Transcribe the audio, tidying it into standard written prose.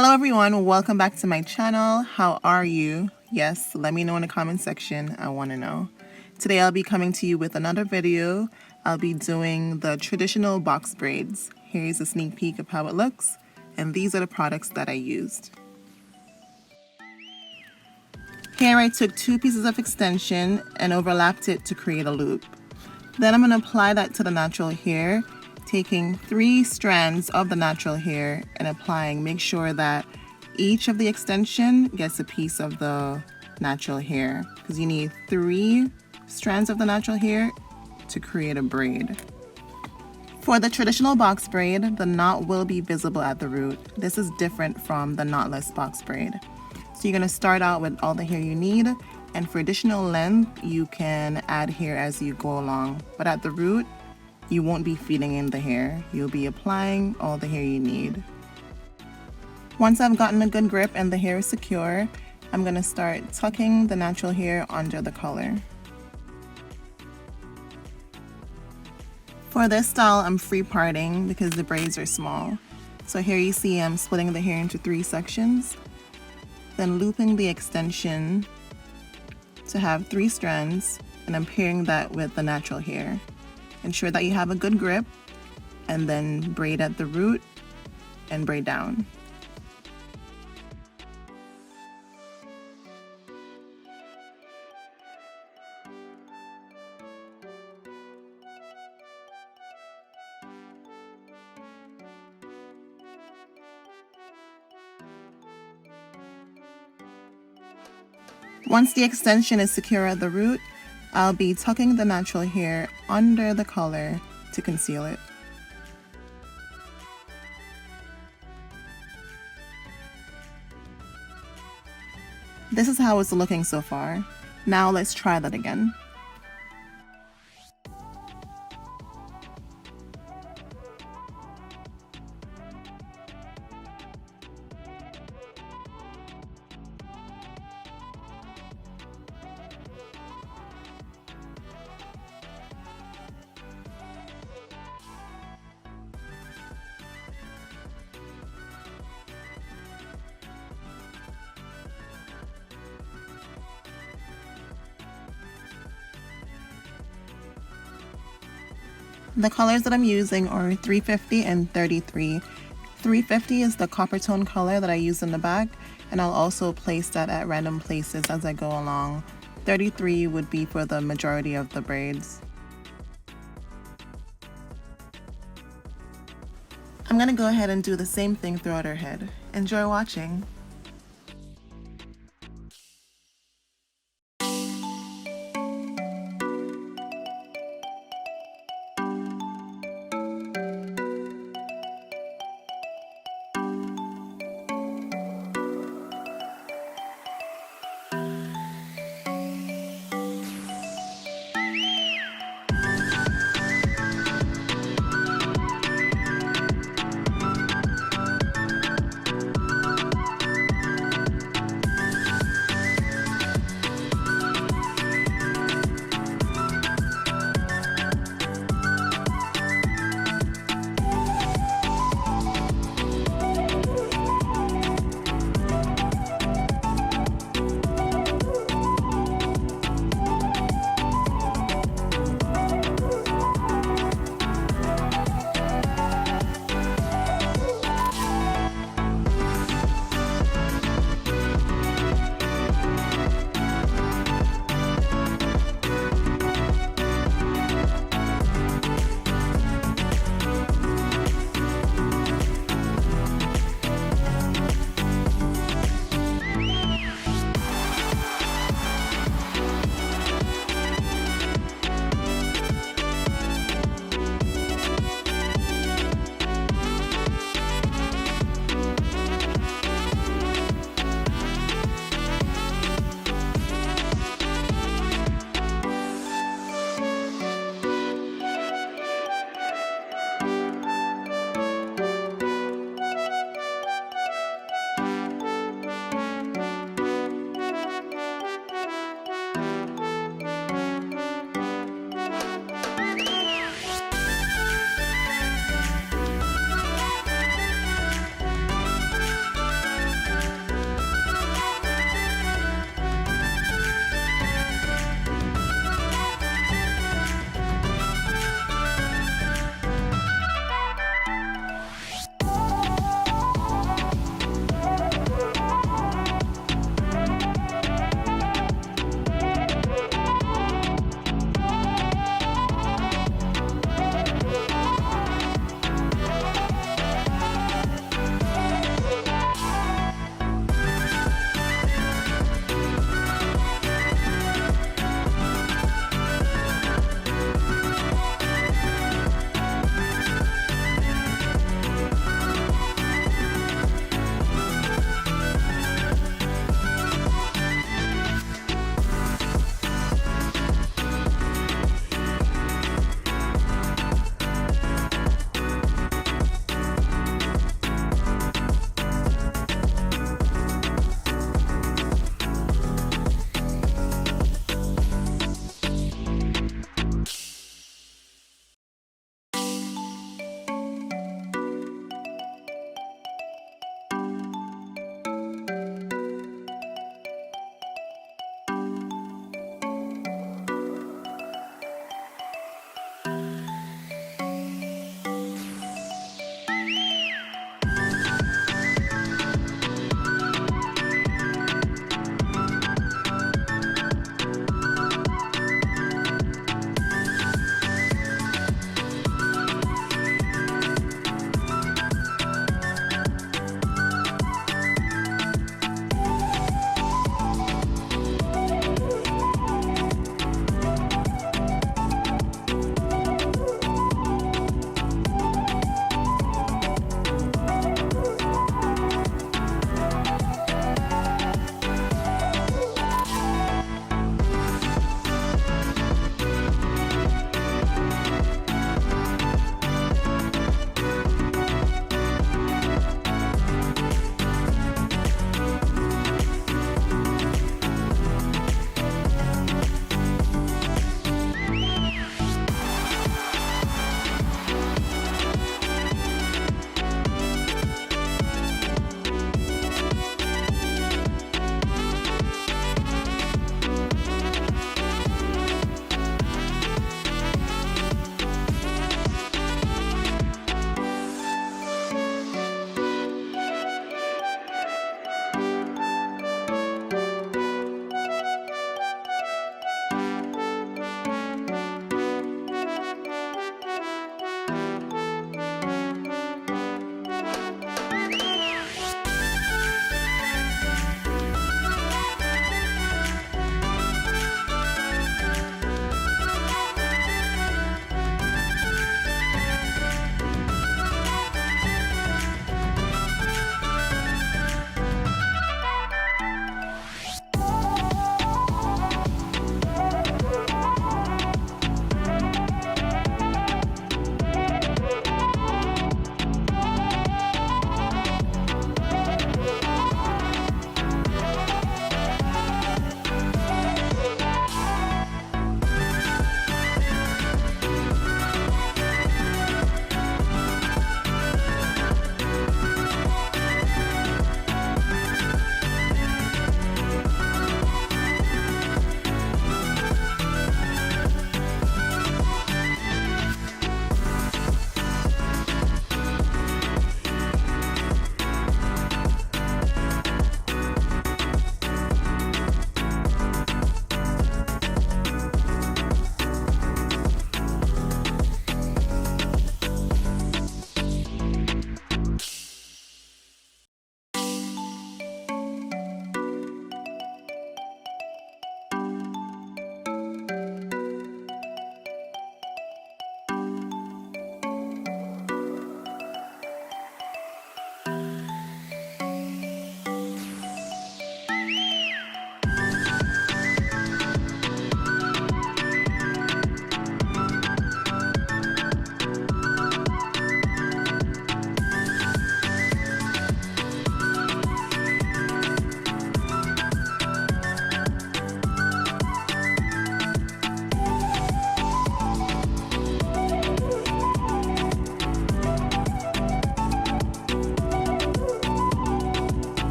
Hello everyone, welcome back to my channel. How are you? Yes, let me know in the comment section. I want to know. Today I'll be coming to you with another video. I'll be doing the traditional box braids. Here's a sneak peek of how it looks, and these are the products that I used. Here I took 2 pieces of extension and overlapped it to create a loop. Then I'm going to apply that to the natural hair, taking 3 strands of the natural hair and applying. Make sure that each of the extension gets a piece of the natural hair, because you need 3 strands of the natural hair to create a braid. For the traditional box braid, the knot will be visible at the root. This is different from the knotless box braid. So you're going to start out with all the hair you need, and for additional length you can add hair as you go along, but at the root you won't be feeding in the hair. You'll be applying all the hair you need. Once I've gotten a good grip and the hair is secure, I'm going to start tucking the natural hair under the color. For this style, I'm free parting because the braids are small. So here you see I'm splitting the hair into 3 sections, then looping the extension to have 3 strands, and I'm pairing that with the natural hair. Ensure that you have a good grip, and then braid at the root and braid down. Once the extension is secure at the root, I'll be tucking the natural hair under the collar to conceal it. This is how it's looking so far. Now let's try that again. The colors that I'm using are 350 and 33. 350 is the copper tone color that I used in the back, and I'll also place that at random places as I go along. 33 would be for the majority of the braids. I'm going to go ahead and do the same thing throughout her head. Enjoy watching.